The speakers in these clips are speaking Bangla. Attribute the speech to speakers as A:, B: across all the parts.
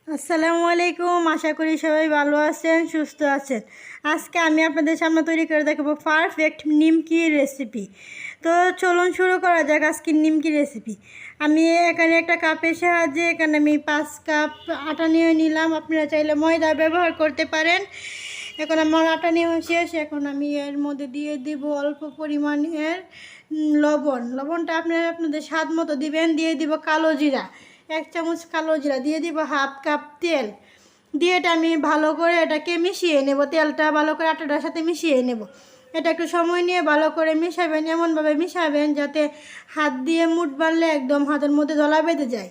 A: আসসালামু আলাইকুম। আশা করি সবাই ভালো আছেন, সুস্থ আছেন। আজকে আমি আপনাদের সামনে তৈরি করে দেখাবো পারফেক্ট নিমকি রেসিপি। তো চলুন শুরু করা যাক আজকে নিমকি রেসিপি। আমি এখানে একটা কাপের সাহায্যে এখানে আমি 5 কাপ আটা নিয়ে নিলাম। আপনারা চাইলে ময়দা ব্যবহার করতে পারেন। এখন আমার আটা নেওয়া শেষ। এখন আমি এর মধ্যে দিয়ে দিব অল্প পরিমাণের লবণটা আপনারা আপনাদের স্বাদ মতো দিবেন। দিয়ে দিব কালো জিরা, 1 চামচ কালো জিরা, দিয়ে দিব হাফ কাপ তেল। দিয়ে এটা আমি ভালো করে এটাকে মিশিয়ে নেব। তেলটা ভালো করে আটাটার সাথে মিশিয়ে নেব। এটা একটু সময় নিয়ে ভালো করে মিশাবেন, এমনভাবে মিশাবেন যাতে হাত দিয়ে মুঠ বাঁধলে একদম হাতের মধ্যে দলা বেঁধে যায়।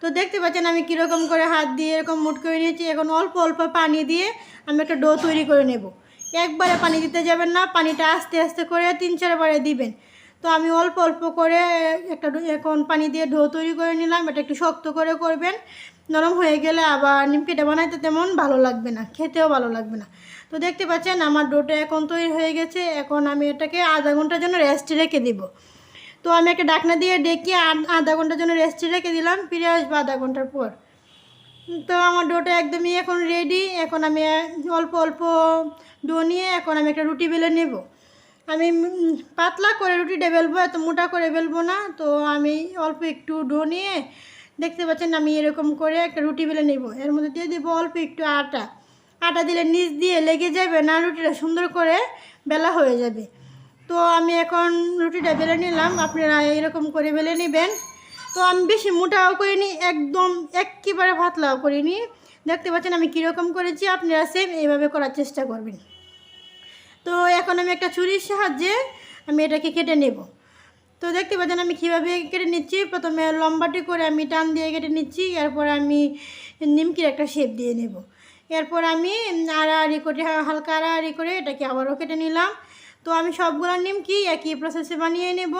A: তো দেখতে পাচ্ছেন আমি কীরকম করে হাত দিয়ে এরকম মুঠ করে নিয়েছি। এখন অল্প অল্প পানি দিয়ে আমি একটা ডো তৈরি করে নেব। একবারে পানি দিতে যাবেন না, পানিটা আস্তে আস্তে করে 3-4 বারে দিবেন। তো আমি অল্প অল্প করে এখন পানি দিয়ে ডো তৈরি করে নিলাম। এটা একটু শক্ত করে করবেন, নরম হয়ে গেলে আবার নিমকিটা বানাইতে তেমন ভালো লাগবে না, খেতেও ভালো লাগবে না। তো দেখতে পাচ্ছেন আমার ডোটা এখন তৈরি হয়ে গেছে। এখন আমি এটাকে আধা ঘন্টার জন্য রেস্টে রেখে দিব। তো আমি একটা ঢাকনা দিয়ে ডেকে আধা ঘন্টার জন্য রেস্টে রেখে দিলাম। ফিরে আসবো আধা ঘন্টার পর। তো আমার ডোটা একদমই এখন রেডি। এখন আমি অল্প অল্প ডো নিয়ে এখন আমি একটা রুটি বেলে নেব। আমি পাতলা করে রুটিটা বেলবো, এত মোটা করে বেলবো না। তো আমি অল্প একটু ডো নিয়ে দেখতে পাচ্ছেন আমি এরকম করে একটা রুটি বেলে নেব। এর মধ্যে দিয়ে দেবো অল্প একটু আটা দিলে নিচ দিয়ে লেগে যাবে না, রুটিটা সুন্দর করে বেলা হয়ে যাবে। তো আমি এখন রুটিটা বেলে নিলাম, আপনারা এরকম করে বেলে নেবেন। তো আমি বেশি মোটাও করিনি, একদম একেবারে পাতলাও করিনি। দেখতে পাচ্ছেন আমি কীরকম করেছি, আপনারা সেম এইভাবে করার চেষ্টা করবেন। তো এখন আমি একটা ছুরির সাহায্যে আমি এটাকে কেটে নেব। তো দেখতে পাচ্ছেন আমি কীভাবে কেটে নিচ্ছি। প্রথমে লম্বাটি করে আমি টান দিয়ে কেটে নিচ্ছি। এরপর আমি নিমকির একটা শেপ দিয়ে নেব। এরপর আমি আড়াআড়ি করে হালকা আড়াআড়ি করে এটাকে আবারও কেটে নিলাম। তো আমি সবগুলো নিমকি একই প্রসেসে বানিয়ে নেব।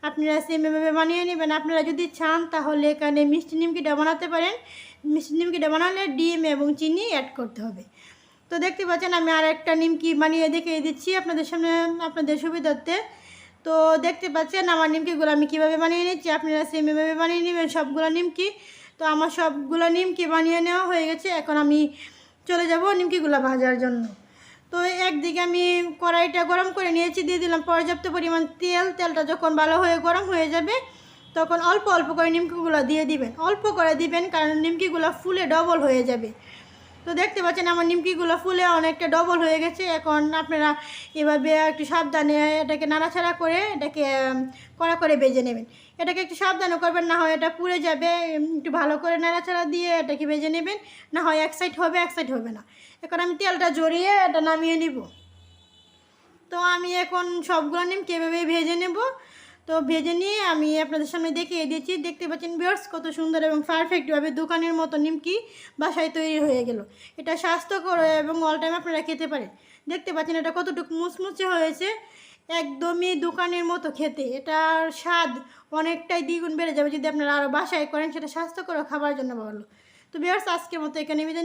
A: আপনারা সেমভাবে বানিয়ে নেবেন। আপনারা যদি চান তাহলে এখানে মিষ্টি নিমকিটা বানাতে পারেন। মিষ্টি নিমকিটা বানালে ডিম এবং চিনি অ্যাড করতে হবে। তো দেখতে পাচ্ছেন আমি আর একটা নিমকি বানিয়ে দেখিয়ে দিচ্ছি আপনাদের সামনে, আপনাদের সুবিধার্থে। তো দেখতে পাচ্ছেন আমার নিমকিগুলো আমি কীভাবে বানিয়ে নিচ্ছি, আপনারা সেমভাবে বানিয়ে নেবেন সবগুলো নিমকি। তো আমার সবগুলো নিমকি বানিয়ে নেওয়া হয়ে গেছে। এখন আমি চলে যাব নিমকিগুলো ভাজার জন্য। তো একদিকে আমি কড়াইটা গরম করে নিয়েছি, দিয়ে দিলাম পর্যাপ্ত পরিমাণ তেল। তেলটা যখন ভালো হয়ে গরম হয়ে যাবে তখন অল্প অল্প করে নিমকিগুলো দিয়ে দিবেন। অল্প করে দিবেন কারণ নিমকিগুলো ফুলে ডবল হয়ে যাবে। তো দেখতে পাচ্ছেন আমার নিমকিগুলো ফুলে অনেকটা ডবল হয়ে গেছে। এখন আপনারা এভাবে একটু সাবধানে এটাকে নাড়াচাড়া করে এটাকে কড়া করে ভেজে নেবেন। এটাকে একটু সাবধানে করবেন, না হয় এটা পুড়ে যাবে। একটু ভালো করে নাড়াচাড়া দিয়ে এটাকে ভেজে নেবেন, না হয় এক সাইড হবে এক সাইড হবে না। এখন আমি তেলটা জড়িয়ে এটা নামিয়ে নিব। তো আমি এখন সবগুলো নিমকি এভাবে ভেজে নেব। তো ভেজে নিয়ে আমি আপনাদের সামনে দেখিয়ে দিয়েছি। দেখতে পাচ্ছেন ভিউয়ার্স কত সুন্দর এবং পারফেক্টভাবে দোকানের মতো নিমকি বাসায় তৈরি হয়ে গেল। এটা স্বাস্থ্যকর এবং অল টাইম আপনারা খেতে পারেন। দেখতে পাচ্ছেন এটা কতটুকু মুচমুচে হয়েছে, একদমই দোকানের মতো খেতে। এটার স্বাদ অনেকটাই দ্বিগুণ বেড়ে যাবে যদি আপনারা আরও বাসায় করেন। সেটা স্বাস্থ্যকর খাবার জন্য ভালো। তো ভিউয়ার্স আজকের মতো এখানে বিদায় নিচ্ছি।